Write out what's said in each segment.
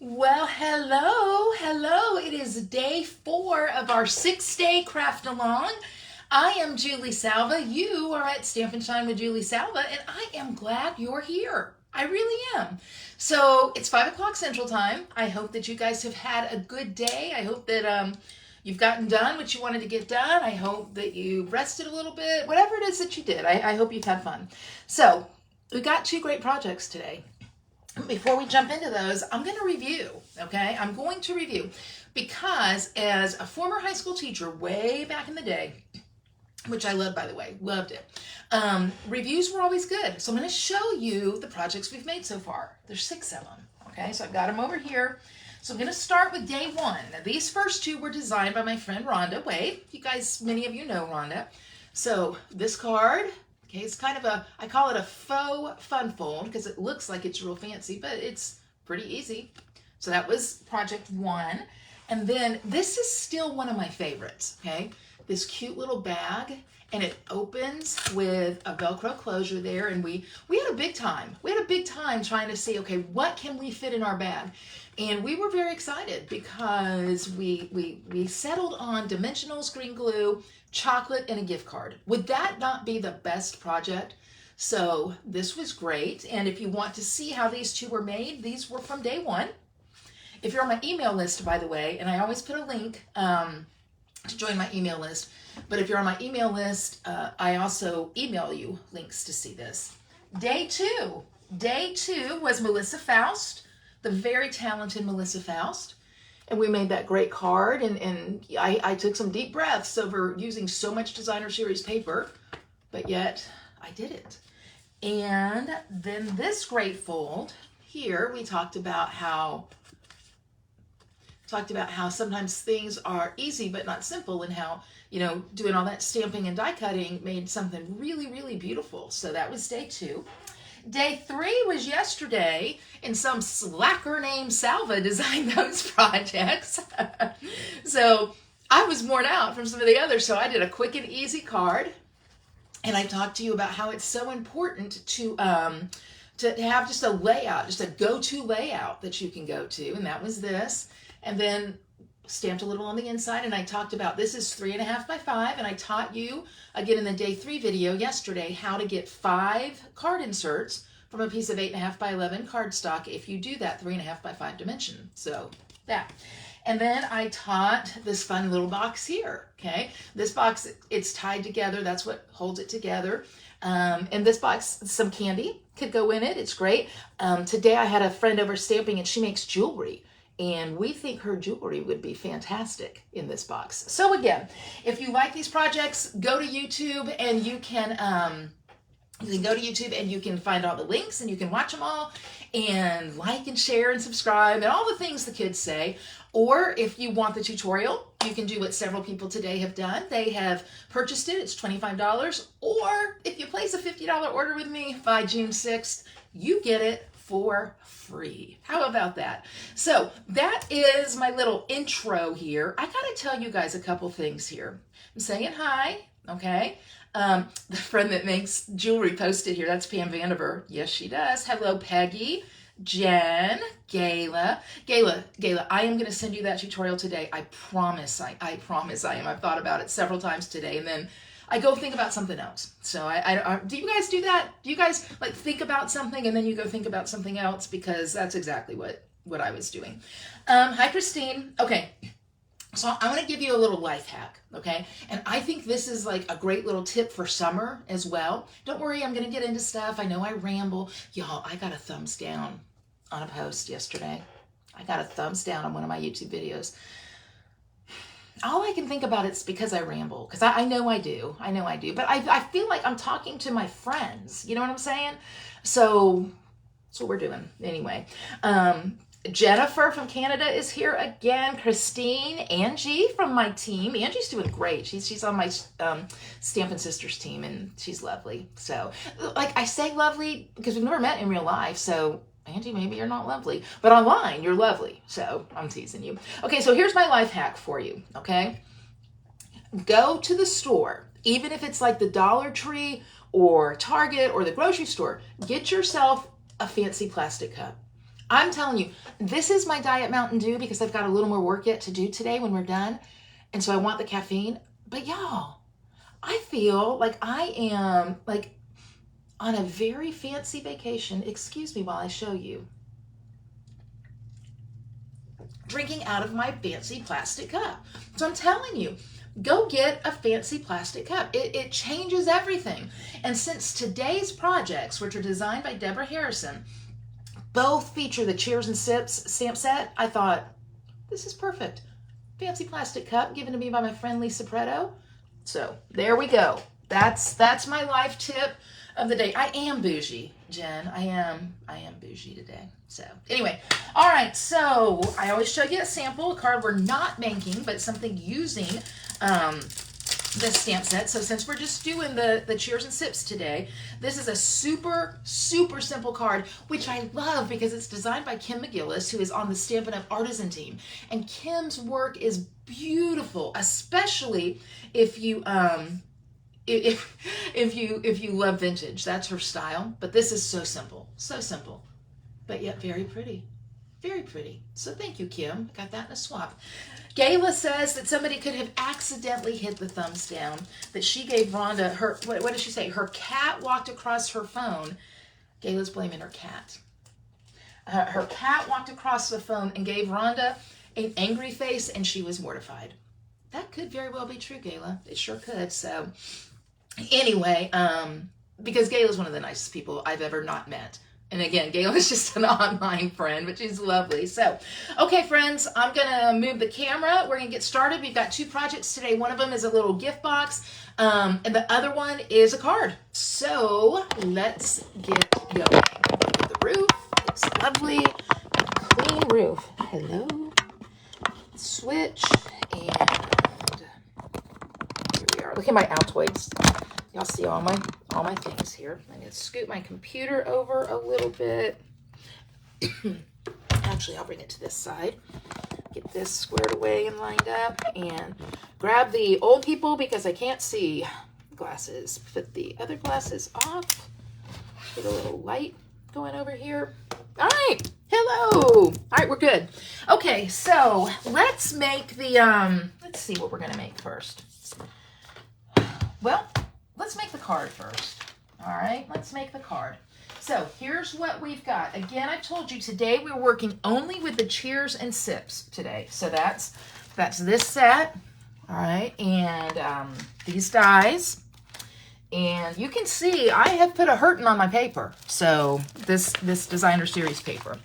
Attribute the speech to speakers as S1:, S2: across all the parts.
S1: Well, hello. It is day 4 of our 6-day craft along. I am Julie Salva. You are at Stamp and Shine with Julie Salva, and I am glad you're here. I really am. So it's 5 o'clock Central Time. I hope that you guys have had a good day. I hope that you've gotten done what you wanted to get done. I hope that you rested a little bit. Whatever it is that you did, I hope you've had fun. So we've got 2 great projects today. Before we jump into those, I'm going to review, okay? I'm going to review because as a former high school teacher way back in the day, which I loved, by the way, loved it, reviews were always good. So I'm going to show you the projects we've made so far. There's 6 of them, okay? So I've got them over here. So I'm going to start with day 1. Now, these first 2 were designed by my friend Rhonda Wade. You guys, many of you know Rhonda. So this card, okay, it's kind of I call it a faux fun fold because it looks like it's real fancy, but it's pretty easy. So that was project 1. And then this is still one of my favorites, okay? This cute little bag, and it opens with a Velcro closure there, and we had a big time. We had a big time trying to see, okay, what can we fit in our bag? And we were very excited because we settled on dimensionals, green glue, chocolate, and a gift card. Would that not be the best project? So this was great. And if you want to see how these 2 were made, these were from day 1. If you're on my email list, by the way, and I always put a link to join my email list, but if you're on my email list, I also email you links to see this. Day 2 was Melissa Faust, the very talented Melissa Faust. And we made that great card, and I took some deep breaths over using so much designer series paper, but yet I did it. And then this great fold here, we talked about how sometimes things are easy but not simple, and how, doing all that stamping and die cutting made something really, really beautiful. So that was day 2. Day 3 was yesterday, and some slacker named Salva designed those projects. So I was worn out from some of the others, so I did a quick and easy card. And I talked to you about how it's so important to have just a layout, just a go-to layout that you can go to, and that was this. And then stamped a little on the inside, and I talked about this is 3.5 by 5, and I taught you again in the day 3 video yesterday how to get 5 card inserts from a piece of 8.5 by 11 cardstock if you do that 3.5 by 5 dimension. So that. And then I taught this fun little box here, okay? This box, it's tied together. That's what holds it together. And this box, some candy could go in it. It's great. Today I had a friend over stamping, and she makes jewelry. And we think her jewelry would be fantastic in this box. So again, if you like these projects, go to YouTube, and you can go to YouTube and you can find all the links, and you can watch them all, and like and share and subscribe and all the things the kids say. Or if you want the tutorial, you can do what several people today have done. They have purchased it. It's $25. Or if you place a $50 order with me by June 6th, you get it for free. How about that? So that is my little intro here. I gotta tell you guys a couple things here. I'm saying hi, okay? The friend that makes jewelry posted here, that's Pam Vandiver. Yes, she does. Hello, Peggy, Jen, Gayla. Gayla, I am gonna send you that tutorial today. I promise I promise I am. I've thought about it several times today, and then I go think about something else. So I do you guys do that? Do you guys like think about something and then you go think about something else? Because that's exactly what I was doing. Hi, Christine. Okay, so I want to give you a little life hack, okay? And I think this is like a great little tip for summer as well. Don't worry, I'm going to get into stuff. I know I ramble. Y'all, I got a thumbs down on a post yesterday. I got a thumbs down on one of my YouTube videos. All I can think about it's because I ramble, because I know I do, but I feel like I'm talking to my friends, you know what I'm saying? So that's what we're doing anyway. Jennifer from Canada is here again. Christine, Angie from my team. Angie's doing great. She's on my Stampin' Sisters team, and she's lovely. So, like, I say lovely because we've never met in real life, so Angie, maybe you're not lovely, but online you're lovely. So I'm teasing you. Okay, so here's my life hack for you, okay? Go to the store, even if it's like the Dollar Tree or Target or the grocery store, get yourself a fancy plastic cup. I'm telling you, this is my Diet Mountain Dew because I've got a little more work yet to do today when we're done. And so I want the caffeine. But y'all, I feel like I am like on a very fancy vacation. Excuse me while I show you. Drinking out of my fancy plastic cup. So I'm telling you, go get a fancy plastic cup. It changes everything. And since today's projects, which are designed by Deborah Harrison, both feature the Cheers and Sips stamp set, I thought, this is perfect. Fancy plastic cup given to me by my friend Lisa Preto. So there we go. That's my life tip of the day. I am bougie, Jen. I am bougie today. So anyway, all right. So I always show you a sample, a card we're not making, but something using this stamp set. So since we're just doing the Cheers and Sips today, this is a super, super simple card, which I love because it's designed by Kim McGillis, who is on the Stampin' Up! Artisan team. And Kim's work is beautiful, especially if you if you love vintage. That's her style. But this is so simple, but yet very pretty. Very pretty. So thank you, Kim. Got that in a swap. Gayla says that somebody could have accidentally hit the thumbs down, that she gave Rhonda her, what did she say? Her cat walked across her phone. Gayla's blaming her cat. Her cat walked across the phone and gave Rhonda an angry face, and she was mortified. That could very well be true, Gayla. It sure could. So anyway, because Gayla's one of the nicest people I've ever not met. And again, Gail is just an online friend, but she's lovely. So, okay, friends, I'm going to move the camera. We're going to get started. We've got two projects today. One of them is a little gift box, and the other one is a card. So, let's get going. The roof. It's lovely. Clean roof. Hello. Switch. And here we are. Look at my Altoids. Y'all see all my things here. I'm going to scoot my computer over a little bit. Actually, I'll bring it to this side. Get this squared away and lined up. And grab the old people because I can't see glasses. Put the other glasses off. Get a little light going over here. All right. Hello. All right, we're good. Okay, so let's make the, let's see what we're going to make first. Well, let's make the card first. All right, let's make the card. So here's what we've got. Again, I told you today we're working only with the Cheers and Sips today. So that's this set. All right, and these dies. And you can see I have put a hurtin' on my paper. So this designer series paper.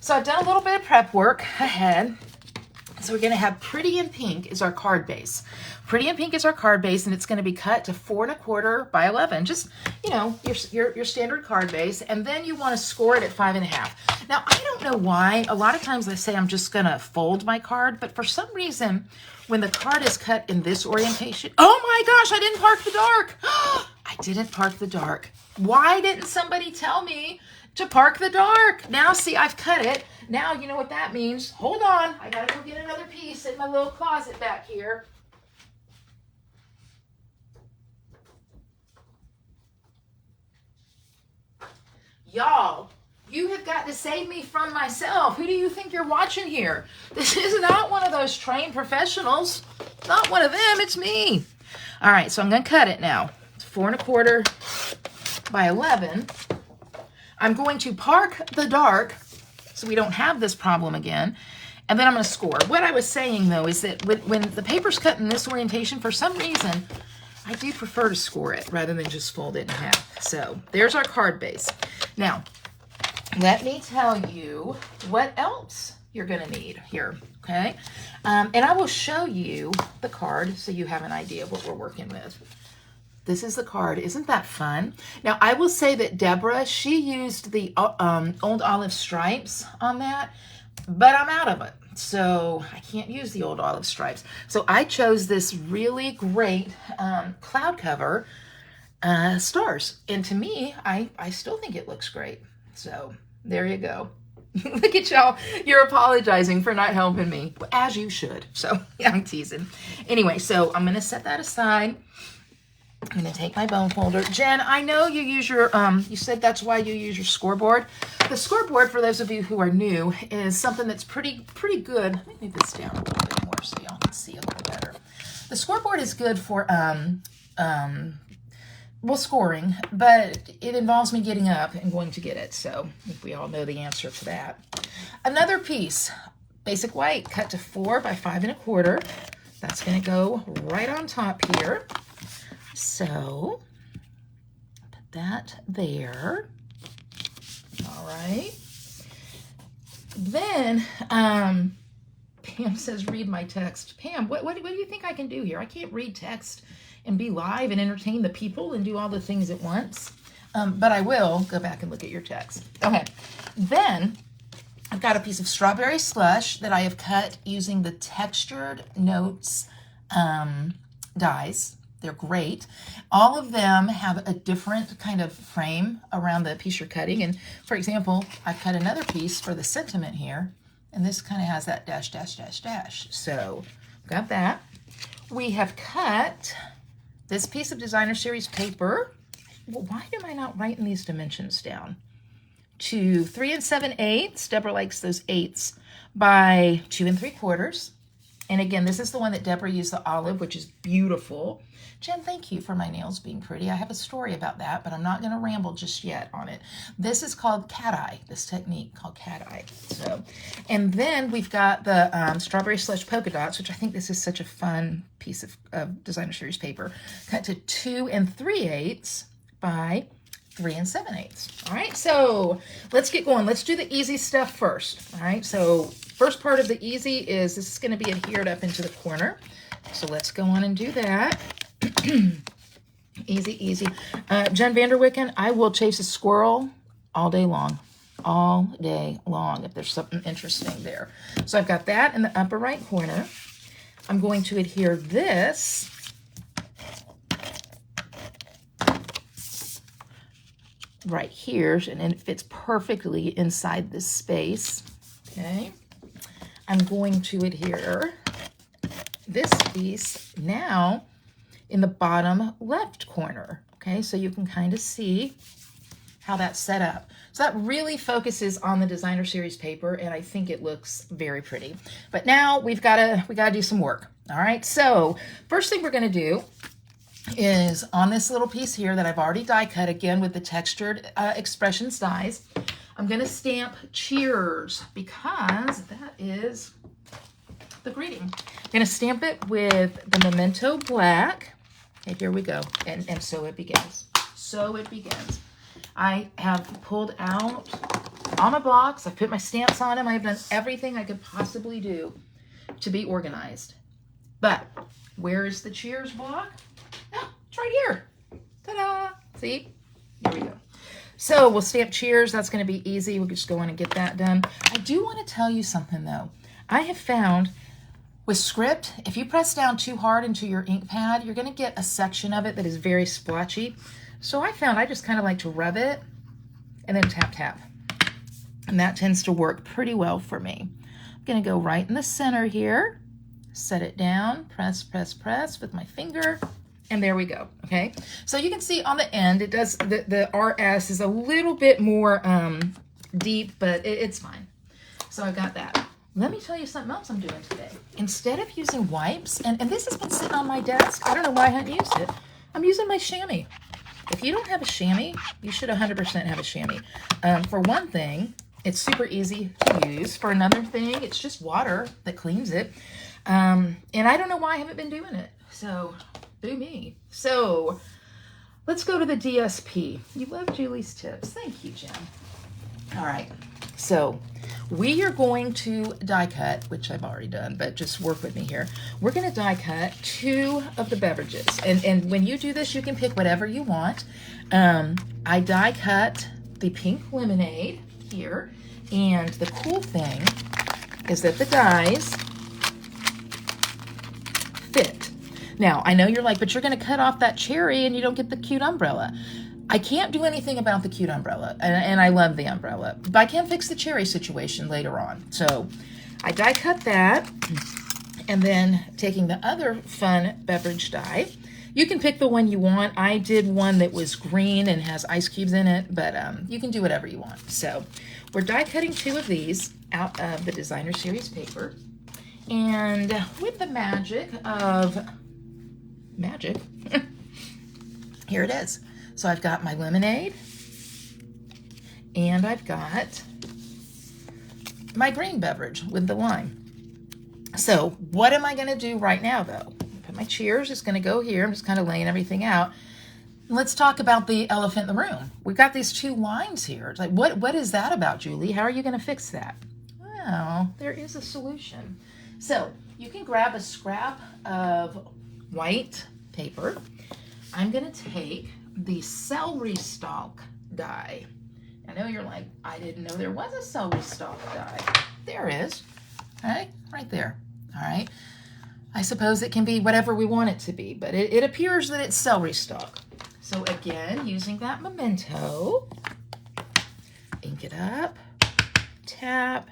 S1: So I've done a little bit of prep work ahead. So we're going to have Pretty in Pink is our card base. Pretty in Pink is our card base, and it's going to be cut to 4 1/4 by 11. Just, you know, your standard card base. And then you want to score it at 5 1/2. Now, I don't know why. A lot of times I say I'm just going to fold my card, but for some reason, when the card is cut in this orientation, oh my gosh, I didn't park the dark. I didn't park the dark. Why didn't somebody tell me to park the dark? Now, see, I've cut it. Now, you know what that means. Hold on. I got to go get another piece in my little closet back here. Y'all, you have got to save me from myself. Who do you think you're watching here? This is not one of those trained professionals. Not one of them. It's me. All right, so I'm going to cut it now. It's 4 1/4 by 11. I'm going to park the dark so we don't have this problem again. And then I'm going to score. What I was saying, though, is that when the paper's cut in this orientation, for some reason, I do prefer to score it rather than just fold it in half. So there's our card base. Now, let me tell you what else you're going to need here, okay? And I will show you the card so you have an idea of what we're working with. This is the card. Isn't that fun? Now, I will say that Deborah, she used the old olive stripes on that, but I'm out of it. So I can't use the old olive stripes. So I chose this really great cloud cover stars. And to me, I still think it looks great. So there you go. Look at y'all. You're apologizing for not helping me, as you should. So yeah, I'm teasing. Anyway, so I'm going to set that aside. I'm going to take my bone folder. Jen, I know you use your, you said that's why you use your scoreboard. The scoreboard, for those of you who are new, is something that's pretty good. Let me move this down a little bit more so y'all can see a little better. The scoreboard is good for, well, scoring, but it involves me getting up and going to get it. So I think we all know the answer to that. Another piece, basic white, cut to 4 by 5 1/4. That's going to go right on top here. So put that there. All right. Then Pam says, read my text. Pam, what do you think I can do here? I can't read text and be live and entertain the people and do all the things at once. But I will go back and look at your text. Okay. Then I've got a piece of strawberry slush that I have cut using the Textured Notes dies. They're great. All of them have a different kind of frame around the piece you're cutting. And for example, I cut another piece for the sentiment here, and this kind of has that dash, dash, dash, dash. So got that. We have cut this piece of Designer Series paper. Well, why am I not writing these dimensions down? To 3 7/8. Deborah likes those 8s by 2 3/4. And again, this is the one that Deborah used, the olive, which is beautiful. Jen, thank you for my nails being pretty. I have a story about that, but I'm not going to ramble just yet on it. This is called cat eye, this technique called cat eye. So, and then we've got the strawberry slush polka dots, which I think this is such a fun piece of Designer Series paper, cut to 2 3/8 by 3 7/8. All right, so let's get going. Let's do the easy stuff first. All right, so first part of the easy is this is going to be adhered up into the corner. So let's go on and do that. Easy, easy. Jen Vanderwicken, I will chase a squirrel all day long. All day long, if there's something interesting there. So I've got that in the upper right corner. I'm going to adhere this right here, and it fits perfectly inside this space. Okay. I'm going to adhere this piece now in the bottom left corner. Okay, so you can kind of see how that's set up. So that really focuses on the Designer Series paper, and I think it looks very pretty. But now we gotta do some work. All right, so first thing we're gonna do is on this little piece here that I've already die cut, again with the Textured Expressions dies, I'm gonna stamp cheers because that is the greeting. I'm gonna stamp it with the Memento Black. Okay, here we go. And so it begins. So it begins. I have pulled out all my blocks. I've put my stamps on them. I've done everything I could possibly do to be organized. But where is the cheers block? Oh, it's right here. Ta-da! See? Here we go. So we'll stamp cheers. That's going to be easy. We'll just go on and get that done. I do want to tell you something, though. I have found with script, if you press down too hard into your ink pad, you're going to get a section of it that is very splotchy. So I found I just kind of like to rub it and then tap, tap. And that tends to work pretty well for me. I'm going to go right in the center here, set it down, press, press, press with my finger, and there we go. Okay, so you can see on the end, it does, the RS is a little bit more deep, but it's fine. So I've got that. Let me tell you something else I'm doing today. Instead of using wipes, and this has been sitting on my desk, I don't know why I hadn't used it, I'm using my chamois. If you don't have a chamois, you should 100% have a chamois. For one thing, it's super easy to use. For another thing, it's just water that cleans it. And I don't know why I haven't been doing it. So, do me. So, let's go to the DSP. You love Julie's tips. Thank you, Jen. All right. So, we are going to die cut, which I've already done, but just work with me here. We're going to die cut 2 of the beverages. And when you do this, you can pick whatever you want. I die cut the pink lemonade here. And the cool thing is that the dies fit. Now, I know you're like, but you're going to cut off that cherry and you don't get the cute umbrella. I can't do anything about the cute umbrella, and I love the umbrella, but I can fix the cherry situation later on. So I die cut that, and then taking the other fun beverage die, You can pick the one you want. I did one that was green and has ice cubes in it, but you can do whatever you want. So we're die cutting 2 of these out of the Designer Series paper. And with the magic of magic, here it is. So I've got my lemonade, and I've got my green beverage with the lime. So what am I going to do right now, though? Put my cheers. It's going to go here. I'm just kind of laying everything out. Let's talk about the elephant in the room. We've got these 2 lines here. It's like, what is that about, Julie? How are you going to fix that? Well, there is a solution. So you can grab a scrap of white paper. I'm going to take the celery stalk die. I know you're like, I didn't know there was a celery stalk die. There is. Okay, right there. All right. I suppose it can be whatever we want it to be, but it appears that it's celery stalk. So again, using that memento, ink it up, tap,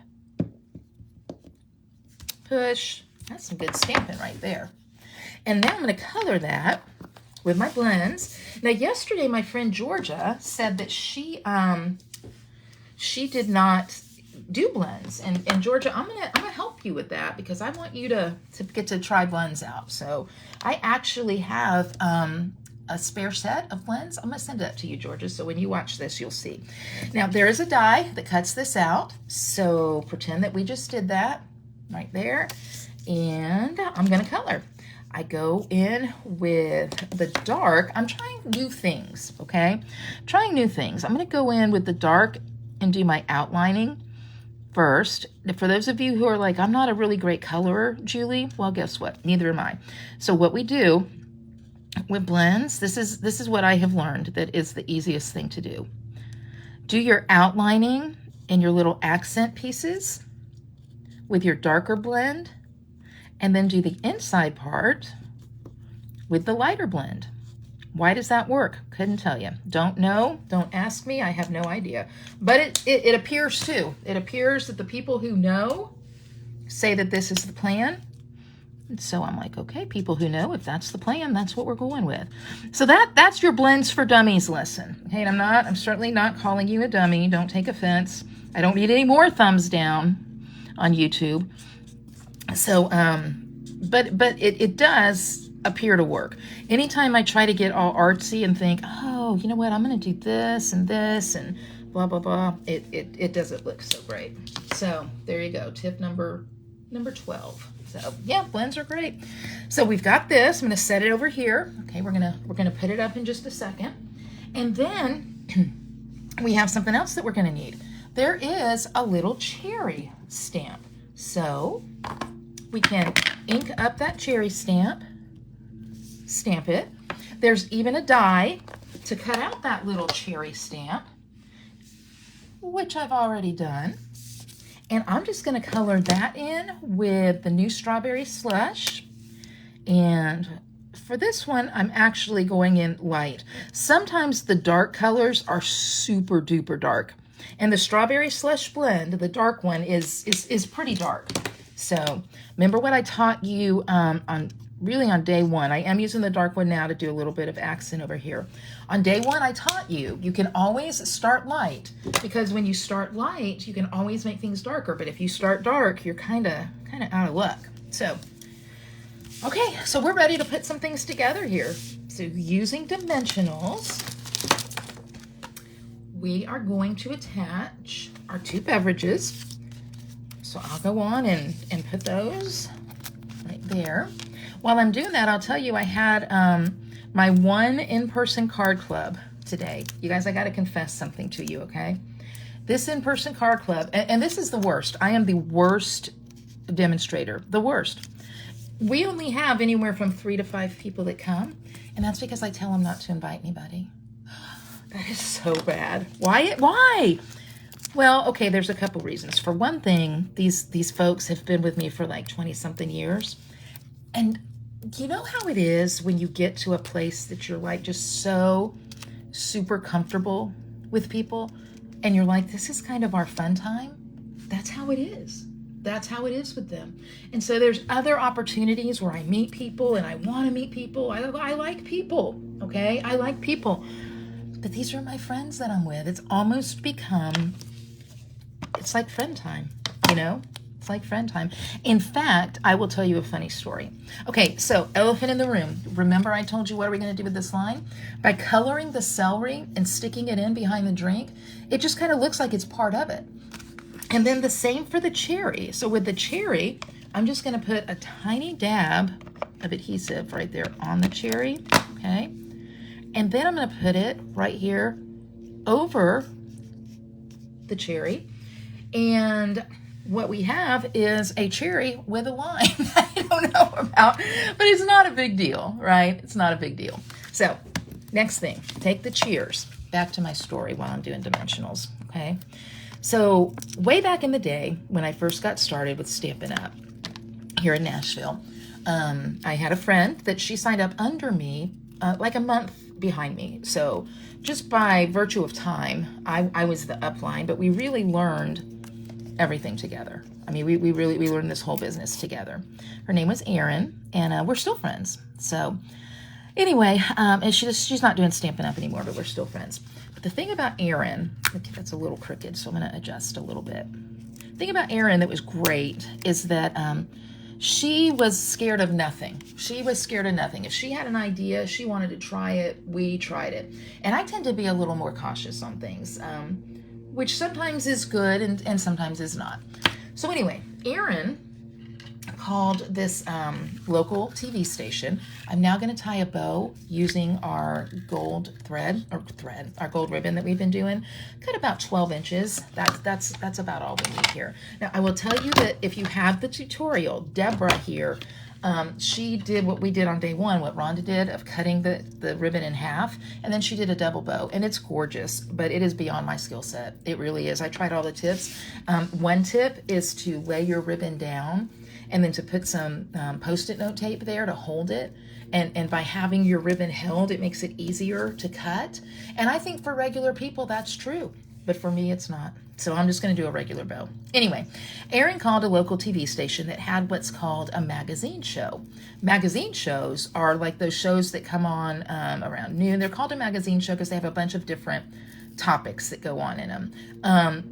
S1: push. That's some good stamping right there. And now I'm going to color that with my blends. Now, yesterday, my friend Georgia said that she did not do blends. And Georgia, I'm gonna help you with that because I want you to get to try blends out. So I actually have a spare set of blends. I'm gonna send it to you, Georgia, so when you watch this, you'll see. Now, there is a die that cuts this out. So pretend that we just did that right there. And I'm gonna color. I go in with the dark. I'm trying new things, okay? Trying new things. I'm gonna go in with the dark and do my outlining first. For those of you who are like, I'm not a really great colorer, Julie, well, guess what? Neither am I. So what we do with blends, this is what I have learned that is the easiest thing to do. Do your outlining and your little accent pieces with your darker blend, and then do the inside part with the lighter blend. Why does that work? Couldn't tell you. Don't know. Don't ask me. I have no idea. But it appears to. It appears that the people who know say that this is the plan. And so I'm like, okay, people who know, if that's the plan, that's what we're going with. So that's your Blends for Dummies lesson. Okay, and I'm certainly not calling you a dummy. Don't take offense. I don't need any more thumbs down on YouTube. So, but it does appear to work. Anytime I try to get all artsy and think, oh, you know what, I'm going to do this and blah, blah, blah, it doesn't look so great. So there you go. Tip number 12. So yeah, blends are great. So we've got this. I'm going to set it over here. Okay, we're going to put it up in just a second. And then we have something else that we're going to need. There is a little cherry stamp. So we can ink up that cherry stamp, stamp it. There's even a die to cut out that little cherry stamp, which I've already done. And I'm just going to color that in with the new strawberry slush. And for this one, I'm actually going in light. Sometimes the dark colors are super duper dark. And the strawberry slush blend, the dark one, is pretty dark. So remember what I taught you on day 1. I am using the dark one now to do a little bit of accent over here. On day 1, I taught you can always start light, because when you start light, you can always make things darker. But if you start dark, you're kind of out of luck. So, okay, so we're ready to put some things together here. So using dimensionals, we are going to attach our 2 beverages. So I'll go on and put those right there. While I'm doing that, I'll tell you I had my 1 in-person card club today. You guys, I got to confess something to you, okay? This in-person card club, and this is the worst. I am the worst demonstrator, the worst. We only have anywhere from 3 to 5 people that come, and that's because I tell them not to invite anybody. That is so bad. Why? Well, okay, there's a couple reasons. For one thing, these folks have been with me for like 20-something years. And you know how it is when you get to a place that you're like just so super comfortable with people, and you're like, this is kind of our fun time? That's how it is. That's how it is with them. And so there's other opportunities where I meet people and I want to meet people. I like people, okay? I like people. But these are my friends that I'm with. It's almost become, it's like friend time, you know? It's like friend time. In fact, I will tell you a funny story. Okay, so elephant in the room. Remember I told you what are we going to do with this line? By coloring the celery and sticking it in behind the drink, it just kind of looks like it's part of it. And then the same for the cherry. So with the cherry, I'm just going to put a tiny dab of adhesive right there on the cherry, okay? And then I'm going to put it right here over the cherry. And what we have is a cherry with a line I don't know about, but it's not a big deal, right? It's not a big deal. So next thing, take the cheers. Back to my story while I'm doing dimensionals, okay? So way back in the day when I first got started with Stampin' Up! Here in Nashville, I had a friend that she signed up under me like a month behind me. So just by virtue of time, I was the upline, but we really learned everything together. I mean, we learned this whole business together. Her name was Erin, and we're still friends. So anyway, and she's not doing Stampin' Up! Anymore, but we're still friends. The thing about Erin, okay, that's a little crooked, so I'm going to adjust a little bit. The thing about Erin that was great is that she was scared of nothing. She was scared of nothing. If she had an idea, she wanted to try it, we tried it. And I tend to be a little more cautious on things, which sometimes is good and sometimes is not. So anyway, Erin called this local TV station. I'm now going to tie a bow using our gold our gold ribbon that we've been doing. Cut about 12 inches. That's about all we need here. Now I will tell you that if you have the tutorial, Deborah here, she did what we did on day one, what Rhonda did of cutting the ribbon in half, and then she did a double bow, and it's gorgeous, but it is beyond my skill set. It really is. I tried all the tips. One tip is to lay your ribbon down and then to put some Post-it note tape there to hold it. And by having your ribbon held, it makes it easier to cut. And I think for regular people, that's true. But for me, it's not. So I'm just going to do a regular bow. Anyway, Erin called a local TV station that had what's called a magazine show. Magazine shows are like those shows that come on around noon. They're called a magazine show because they have a bunch of different topics that go on in them.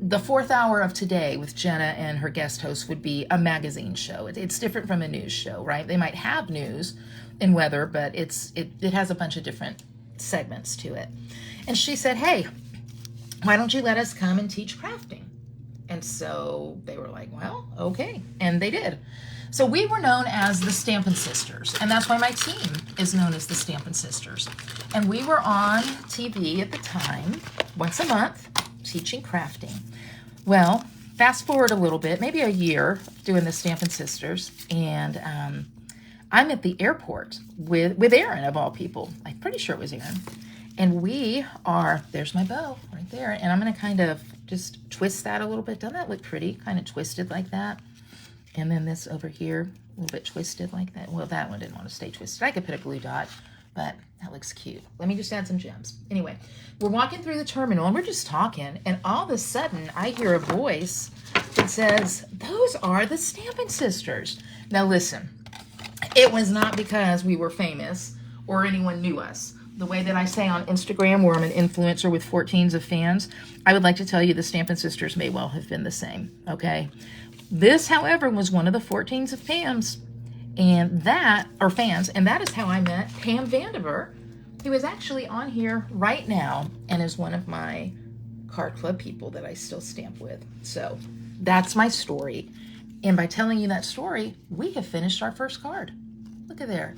S1: The fourth hour of Today with Jenna and her guest host would be a magazine show. It's different from a news show, right? They might have news and weather, but it has a bunch of different segments to it. And she said, hey, why don't you let us come and teach crafting? And so they were like, well, okay. And they did. So we were known as the Stampin' Sisters, and that's why my team is known as the Stampin' Sisters. And we were on TV at the time, once a month, teaching crafting. Well, fast forward a little bit, maybe a year doing the Stampin' Sisters, and I'm at the airport with Erin, of all people. I'm pretty sure it was Erin. And we are, there's my bow right there, and I'm going to kind of just twist that a little bit. Doesn't that look pretty? Kind of twisted like that. And then this over here, a little bit twisted like that. Well, that one didn't want to stay twisted. I could put a glue dot, but that looks cute. Let me just add some gems. Anyway, we're walking through the terminal and we're just talking, and all of a sudden I hear a voice that says, those are the Stampin' Sisters. Now listen, it was not because we were famous or anyone knew us. The way that I say on Instagram, where I'm an influencer with 14s of fans, I would like to tell you the Stampin' Sisters may well have been the same, okay? This, however, was one of the 14s of Pam's, and that, or fans, and that is how I met Pam Vandiver, who is actually on here right now and is one of my card club people that I still stamp with. So that's my story. And by telling you that story, we have finished our first card. Look at there.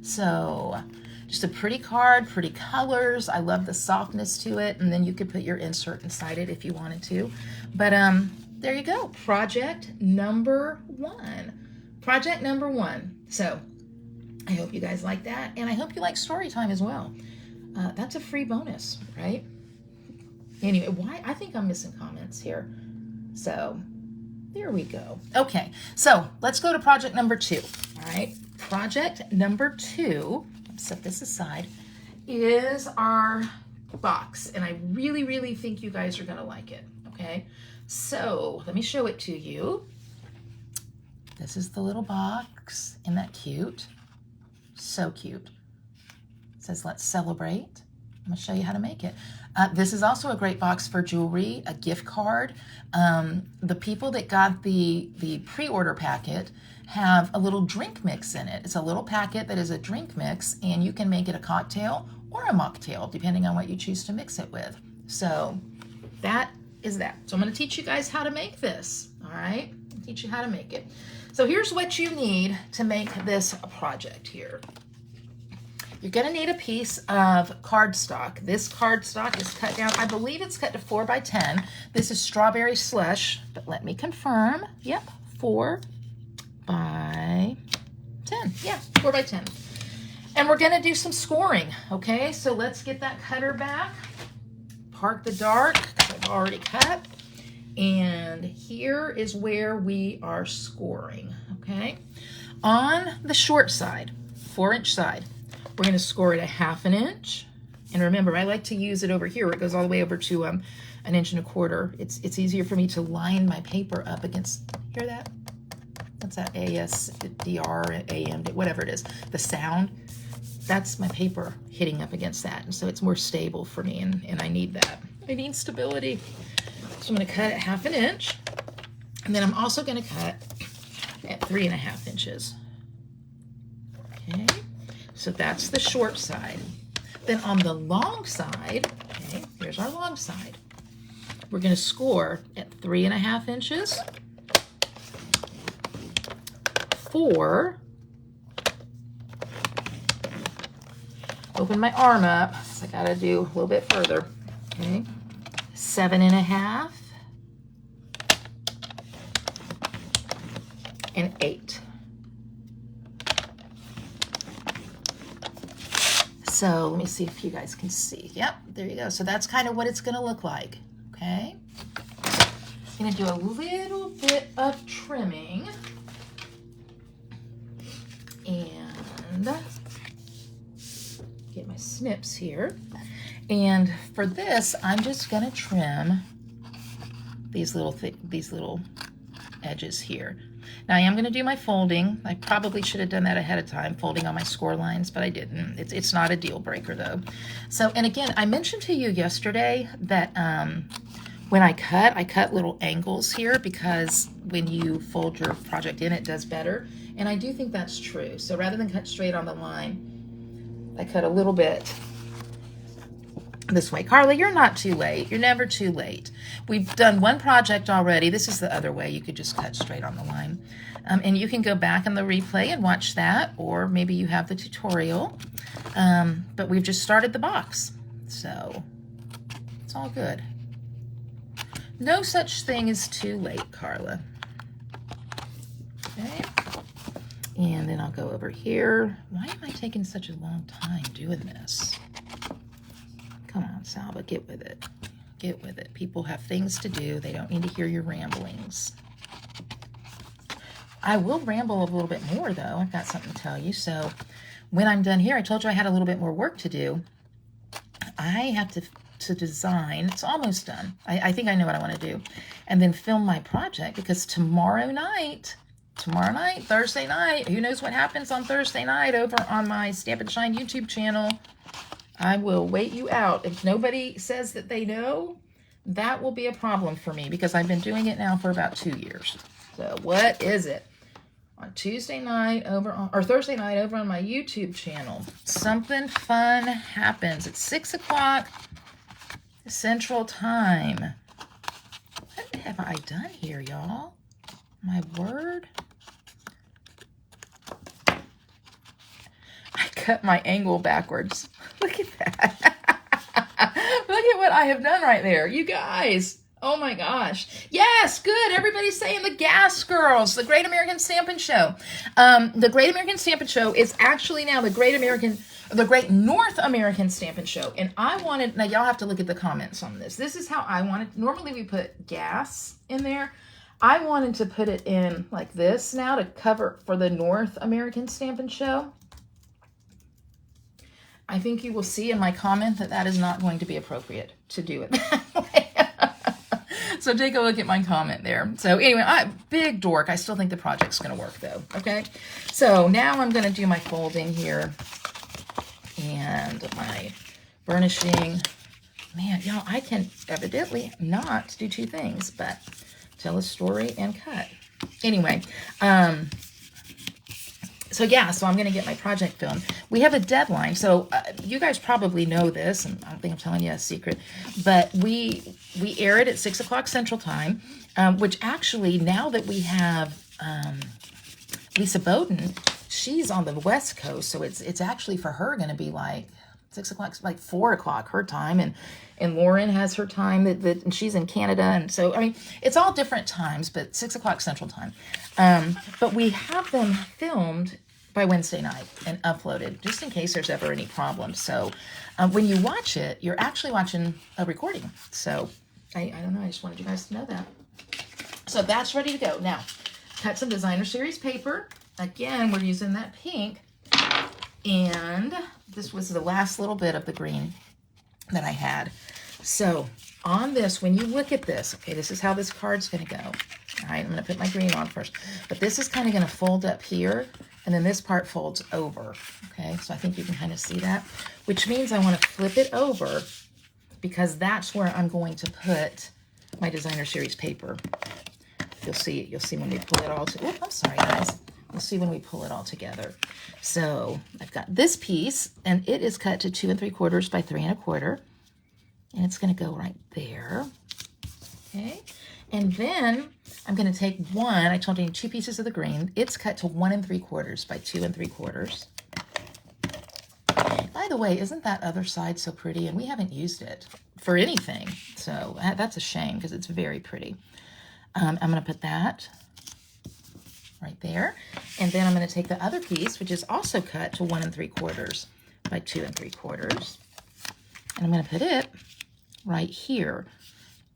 S1: So just a pretty card, pretty colors. I love the softness to it. And then you could put your insert inside it if you wanted to. But there you go. Project number one. Project number one. So I hope you guys like that. And I hope you like story time as well. That's a free bonus, right? Anyway, why? I think I'm missing comments here. So there we go. Okay, so let's go to project number two. All right, project number two, set this aside, is our box. And I really, really think you guys are going to like it. Okay, so let me show it to you. This is the little box. Isn't that cute? So cute. It says, let's celebrate. I'm gonna show you how to make it. This is also a great box for jewelry, a gift card. The people that got the pre-order packet have a little drink mix in it. It's a little packet that is a drink mix, and you can make it a cocktail or a mocktail, depending on what you choose to mix it with. So that is that. So I'm gonna teach you guys how to make this, all right? I'll teach you how to make it. So here's what you need to make this project here. You're gonna need a piece of cardstock. This cardstock is cut down, I believe it's cut to 4 by 10. This is strawberry slush, but let me confirm. Yep, 4 by 10. Yeah, 4 by 10. And we're gonna do some scoring, okay? So let's get that cutter back. Park the dark, I've already cut. And here is where we are scoring, okay? On the short side, 4-inch side, we're going to score it a 1/2 inch. And remember, I like to use it over here where it goes all the way over to 1 1/4 inches. It's easier for me to line my paper up against, hear that? What's that? ASDR, AM, whatever it is. The sound, that's my paper hitting up against that. And so it's more stable for me, and I need that. I need stability. So I'm going to cut at 1/2 inch. And then I'm also going to cut at 3.5 inches. Okay. So that's the short side. Then on the long side, okay, here's our long side. We're going to score at 3.5 inches, 4, open my arm up, so I got to do a little bit further, okay, 7.5, and 8. So let me see if you guys can see. Yep, there you go. So that's kind of what it's going to look like, okay? I'm going to do a little bit of trimming. And get my snips here. And for this, I'm just going to trim these little edges here. Now I am going to do my folding. I probably should have done that ahead of time, folding on my score lines, but I didn't. It's not a deal breaker though. So, and again, I mentioned to you yesterday that when I cut little angles here because when you fold your project in, it does better. And I do think that's true. So rather than cut straight on the line, I cut a little bit this way. Carla, you're not too late. You're never too late. We've done one project already. This is the other way. You could just cut straight on the line. And you can go back in the replay and watch that, or maybe you have the tutorial. But we've just started the box. So it's all good. No such thing as too late, Carla. Okay. And then I'll go over here. Why am I taking such a long time doing this? Come on, Salva, get with it. Get with it. People have things to do. They don't need to hear your ramblings. I will ramble a little bit more, though. I've got something to tell you. So when I'm done here, I told you I had a little bit more work to do. I have to design. It's almost done. I think I know what I want to do. And then film my project, because tomorrow night, Thursday night, who knows what happens on Thursday night over on my Stamp and Shine YouTube channel. I will wait you out. If nobody says that they know, that will be a problem for me because I've been doing it now for about 2 years. So what is it? On Tuesday night over on, or Thursday night over on my YouTube channel, something fun happens. It's 6 o'clock Central Time. What have I done here, y'all? My word. I cut my angle backwards. Look at that. Look at what I have done right there. You guys. Oh my gosh. Yes, good. Everybody's saying the Gas Girls, the Great American Stampin' Show. The Great American Stampin' Show is actually now the Great North American Stampin' Show. And I wanted, now y'all have to look at the comments on this. This is how I wanted. Normally we put gas in there. I wanted to put it in like this now to cover for the North American Stampin' Show. I think you will see in my comment that that is not going to be appropriate to do it that way. So take a look at my comment there. So anyway, big dork. I still think the project's going to work though. Okay. So now I'm going to do my folding here and my burnishing. Man, y'all, I can evidently not do two things, but tell a story and cut. Anyway, so yeah, so I'm going to get my project filmed. We have a deadline. So you guys probably know this, and I don't think I'm telling you a secret, but we air it at 6 o'clock Central Time, which actually, now that we have Lisa Bowden, she's on the West Coast, so it's actually for her going to be like 6 o'clock, like 4 o'clock her time, and Lauren has her time and she's in Canada, and so I mean it's all different times, but 6 o'clock Central Time. But we have them filmed by Wednesday night and uploaded, just in case there's ever any problems. So when you watch it, you're actually watching a recording. So I don't know, I just wanted you guys to know that. So that's ready to go. Now, cut some designer series paper. Again, we're using that pink, and this was the last little bit of the green that I had. So on this, when you look at this, okay, this is how this card's going to go. All right, I'm going to put my green on first, but this is kind of going to fold up here, and then this part folds over. Okay, so I think you can kind of see that, which means I want to flip it over because that's where I'm going to put my designer series paper. You'll see when we pull it all together. I'm sorry, guys. You'll see when we pull it all together. So I've got this piece, and it is cut to 2 3/4 by 3 1/4. And it's going to go right there. Okay. And then I'm going to take one. I told you 2 pieces of the green. It's cut to 1 3/4 by 2 3/4. By the way, isn't that other side so pretty? And we haven't used it for anything. So that's a shame because it's very pretty. I'm going to put that right there. And then I'm going to take the other piece, which is also cut to 1 3/4 by 2 3/4. And I'm going to put it right here.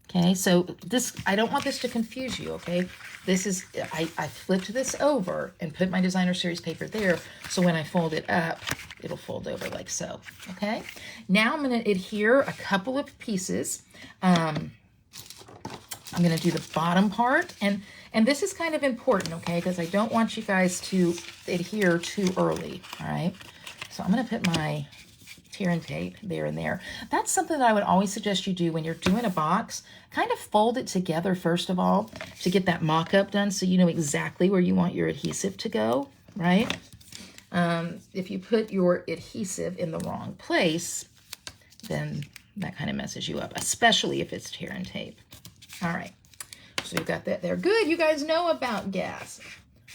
S1: Okay, so this, I don't want this to confuse you, okay? This is, I flipped this over and put my designer series paper there, so when I fold it up, it'll fold over like so, okay? Now I'm going to adhere a couple of pieces. I'm going to do the bottom part, and this is kind of important, okay, because I don't want you guys to adhere too early, all right? So I'm going to put my tear and tape there and there. That's something that I would always suggest you do when you're doing a box. Kind of fold it together first of all to get that mock-up done so you know exactly where you want your adhesive to go, right? If you put your adhesive in the wrong place, then that kind of messes you up, especially if it's tear and tape. All right, so we've got that there. Good, you guys know about gas.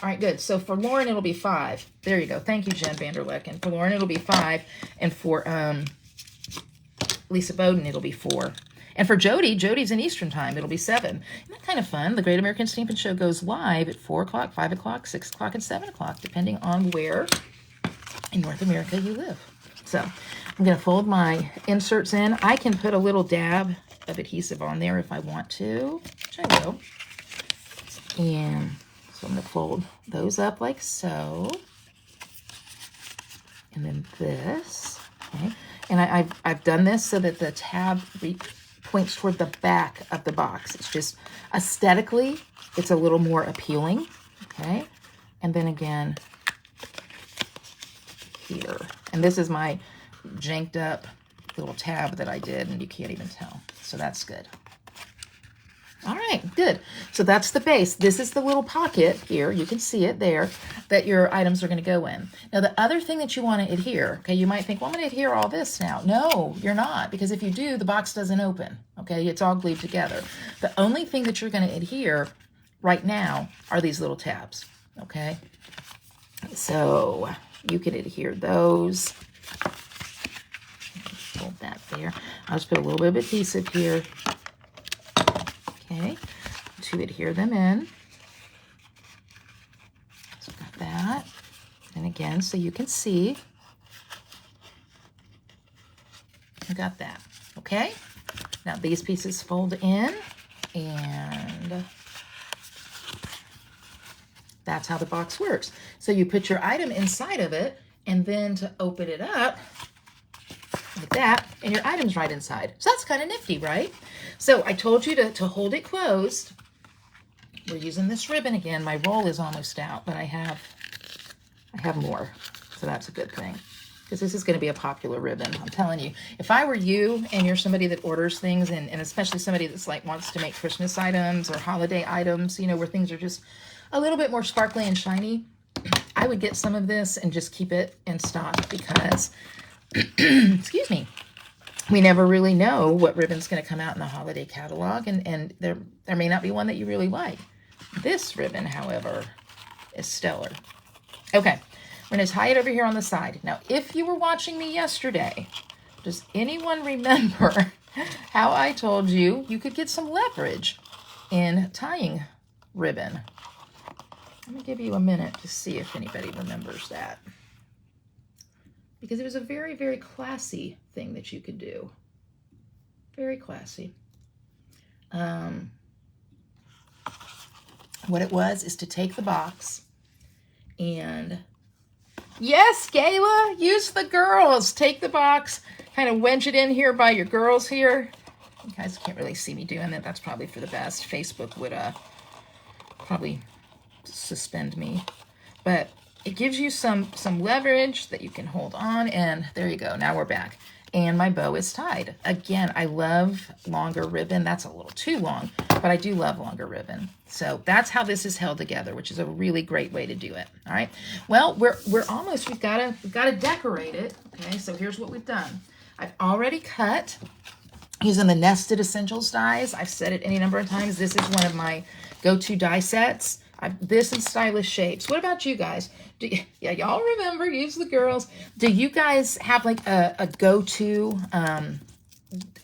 S1: All right, good. So for Lauren, it'll be 5. There you go. Thank you, Jen Vanderleck. And for Lauren, it'll be 5. And for Lisa Bowden, it'll be 4. And for Jody's in Eastern Time, it'll be 7. Isn't that kind of fun? The Great American Stampin' Show goes live at 4 o'clock, 5 o'clock, 6 o'clock, and 7 o'clock, depending on where in North America you live. So I'm going to fold my inserts in. I can put a little dab of adhesive on there if I want to, which I will. And so I'm going to fold those up like so. And then this. Okay. And I've done this so that the tab points toward the back of the box. It's just aesthetically, it's a little more appealing. Okay. And then again, here. And this is my janked up little tab that I did, and you can't even tell. So that's good. All right, good. So that's the base. This is the little pocket here. You can see it there that your items are going to go in. Now, the other thing that you want to adhere, okay, you might think, well, I'm going to adhere all this now. No, you're not, because if you do, the box doesn't open, okay? It's all glued together. The only thing that you're going to adhere right now are these little tabs, okay? So you can adhere those. Hold that there. I'll just put a little bit of adhesive here. Okay, to adhere them in. So got that. And again, so you can see. I got that. Okay. Now these pieces fold in, and that's how the box works. So you put your item inside of it, and then to open it up, like that, and your item's right inside. So that's kind of nifty, right? So I told you to hold it closed. We're using this ribbon again. My roll is almost out, but I have more, so that's a good thing. Because this is going to be a popular ribbon. I'm telling you, if I were you and you're somebody that orders things, and especially somebody that's like wants to make Christmas items or holiday items, you know, where things are just a little bit more sparkly and shiny, I would get some of this and just keep it in stock because, excuse me, we never really know what ribbon's going to come out in the holiday catalog, and there may not be one that you really like. This ribbon, however, is stellar. Okay. We're going to tie it over here on the side. Now, if you were watching me yesterday, does anyone remember how I told you you could get some leverage in tying ribbon? Let me give you a minute to see if anybody remembers that. Because it was a very, very classy thing that you could do. Very classy. What it was is to take the box and... Yes, Gayla, use the girls. Take the box, kind of wedge it in here by your girls here. You guys can't really see me doing that. That's probably for the best. Facebook would probably suspend me. But it gives you some leverage that you can hold on, and there you go. Now we're back. And my bow is tied. Again, I love longer ribbon. That's a little too long, but I do love longer ribbon. So that's how this is held together, which is a really great way to do it. All right. Well, we're almost. We've got to decorate it. Okay. So here's what we've done. I've already cut using the Nested Essentials dies. I've said it any number of times. This is one of my go-to die sets. This and Stylish Shapes. What about you guys? Yeah, y'all remember, use the girls. Do you guys have like a go-to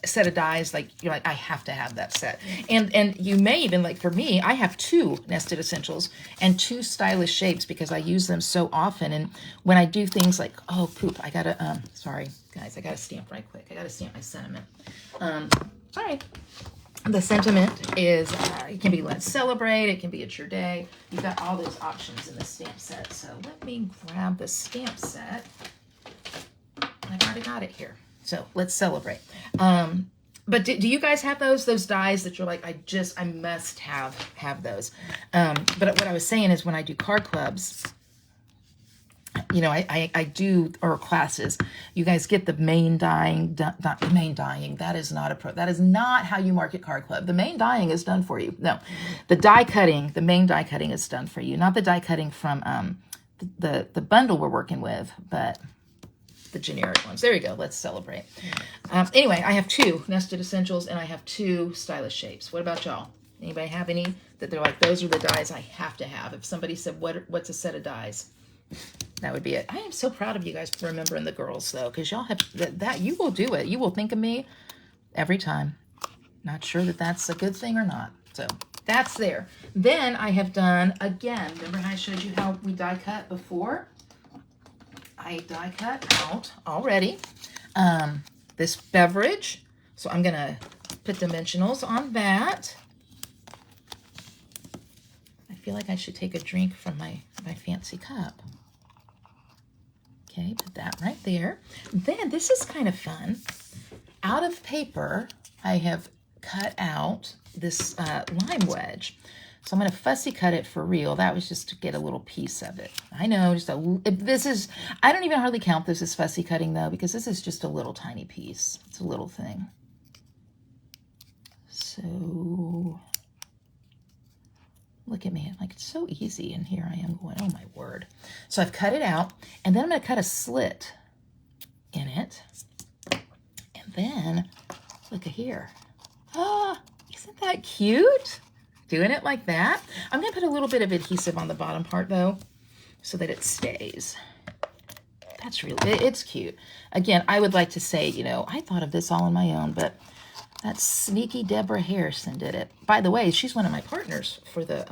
S1: set of dies? Like, you're like, I have to have that set. And you may even, like for me, I have 2 Nested Essentials and 2 Stylish Shapes because I use them so often. And when I do things like, oh, poop, I gotta, sorry, guys, I gotta stamp right quick. I gotta stamp my sentiment. Sorry. The sentiment is, it can be Let's Celebrate, it can be It's Your Day. You've got all those options in the stamp set. So let me grab the stamp set. I've already got it here. So let's celebrate. But do you guys have those dies that you're like, I must have those. But what I was saying is when I do card clubs, you know, I do, or classes, you guys get the main dyeing, the main dyeing. That is not how you market card club. The main dyeing is done for you. No, the die cutting, the main die cutting is done for you. Not the die cutting from the bundle we're working with, but the generic ones. There you go. Let's celebrate. Anyway, I have 2 Nested Essentials and I have 2 Stylish Shapes. What about y'all? Anybody have any that they're like, those are the dies I have to have? If somebody said, what's a set of dies? That would be it. I am so proud of you guys for remembering the girls, though, because y'all have that. You will do it. You will think of me every time. Not sure that that's a good thing or not. So that's there. Then I have done, again, remember how I showed you how we die cut before? I die cut out already this beverage. So I'm going to put dimensionals on that. I feel like I should take a drink from my fancy cup. Okay, put that right there. Then this is kind of fun. Out of paper, I have cut out this lime wedge. So I'm going to fussy cut it for real. That was just to get a little piece of it. I know, I don't even hardly count this as fussy cutting though, because this is just a little tiny piece. It's a little thing. So look at me, like it's so easy, and here I am going, oh my word. So I've cut it out, and then I'm going to cut a slit in it, and then look at here. Ah, isn't that cute? Doing it like that. I'm going to put a little bit of adhesive on the bottom part though, so that it stays. That's really, it's cute. Again, I would like to say, you know, I thought of this all on my own, but that sneaky Deborah Harrison did it. By the way, she's one of my partners for the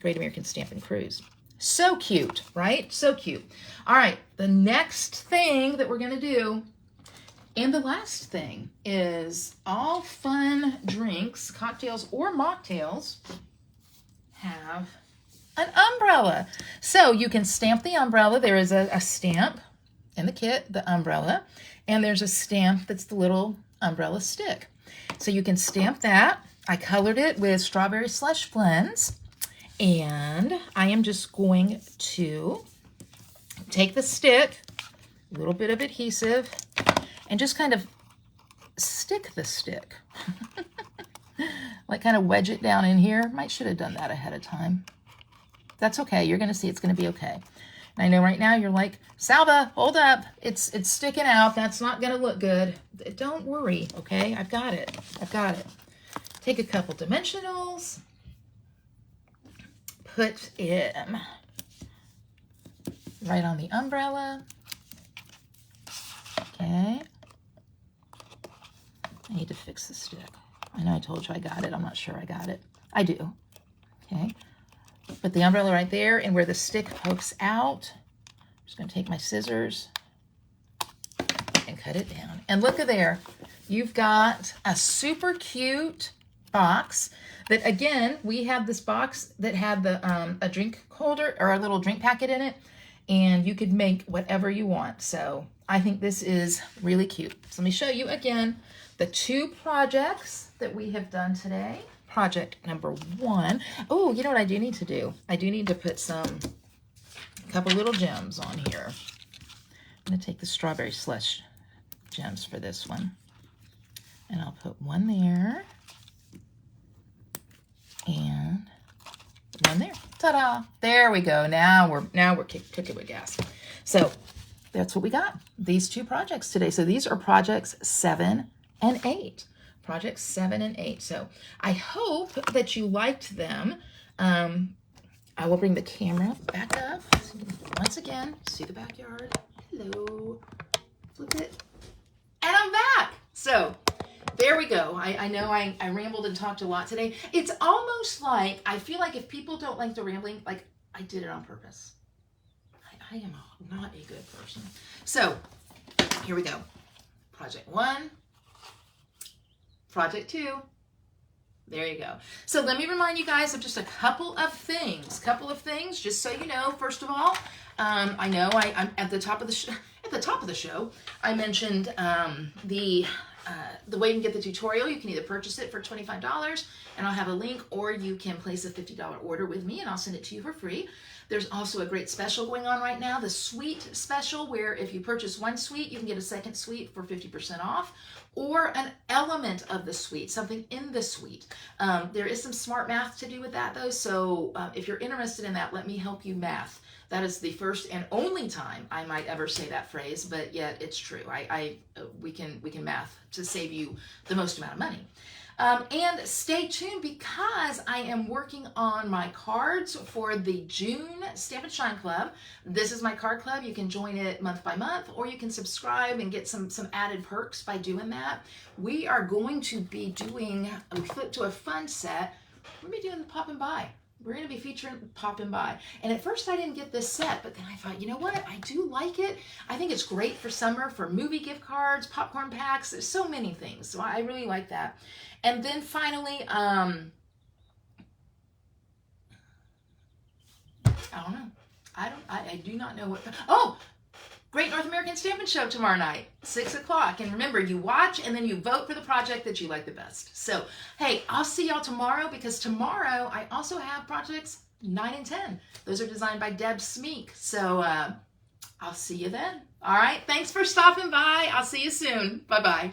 S1: Great American Stampin' Cruise. So cute, right? So cute. All right, the next thing that we're going to do, and the last thing, is all fun drinks, cocktails or mocktails, have an umbrella. So you can stamp the umbrella. There is a stamp in the kit, the umbrella, and there's a stamp that's the little umbrella stick. So you can stamp that. I colored it with Strawberry Slush Blends, and I am just going to take the stick, a little bit of adhesive, and just kind of stick the stick. Like kind of wedge it down in here. Should have done that ahead of time. That's okay. You're going to see it's going to be okay. And I know right now you're like, Salva, hold up. It's sticking out. That's not going to look good. Don't worry, okay? I've got it. I've got it. Take a couple dimensionals. Put it right on the umbrella. Okay. I need to fix the stick. I know I told you I got it. I'm not sure I got it. I do. Okay. Put the umbrella right there, and where the stick pokes out, I'm just going to take my scissors and cut it down. And look at there. You've got a super cute box that, again, we have this box that had the a drink holder or a little drink packet in it, and you could make whatever you want. So I think this is really cute. So let me show you again the two projects that we have done today. Project number 1. Oh, you know what I do need to do? I do need to put a couple little gems on here. I'm going to take the Strawberry Slush gems for this one. And I'll put one there. And one there. Ta-da! There we go. Now we're cooking with gas. So that's what we got. These two projects today. So these are projects 7 and 8. Projects 7 and 8. So I hope that you liked them. I will bring the camera back up. Once again, see the backyard. Hello. Flip it. And I'm back. So there we go. I know I rambled and talked a lot today. It's almost like, I feel like if people don't like the rambling, like I did it on purpose. I am not a good person. So here we go. Project 1. Project 2. There you go. So let me remind you guys of just a couple of things, just so you know. First of all, I know I'm at the top of the show. I mentioned the way you can get the tutorial. You can either purchase it for $25, and I'll have a link, or you can place a $50 order with me, and I'll send it to you for free. There's also a great special going on right now, the suite special, where if you purchase one suite, you can get a second suite for 50% off, or an element of the suite, something in the suite. There is some smart math to do with that, though, so if you're interested in that, let me help you math. That is the first and only time I might ever say that phrase, but yet it's true. We can math to save you the most amount of money. And stay tuned, because I am working on my cards for the June Stamp and Shine Club. This is my card club. You can join it month by month, or you can subscribe and get some added perks by doing that. We are going to be doing, we flipped to a fun set. We're going to be doing the Pop and Buy. We're going to be featuring Pop and Buy. And at first I didn't get this set, but then I thought, you know what? I do like it. I think it's great for summer, for movie gift cards, popcorn packs. There's so many things. So I really like that. And then finally, I don't know. I do not know what. Oh, Great North American Stampin' Show tomorrow night, 6 o'clock. And remember, you watch and then you vote for the project that you like the best. So, hey, I'll see y'all tomorrow, because tomorrow I also have projects 9 and 10. Those are designed by Deb Smeek. So I'll see you then. All right. Thanks for stopping by. I'll see you soon. Bye-bye.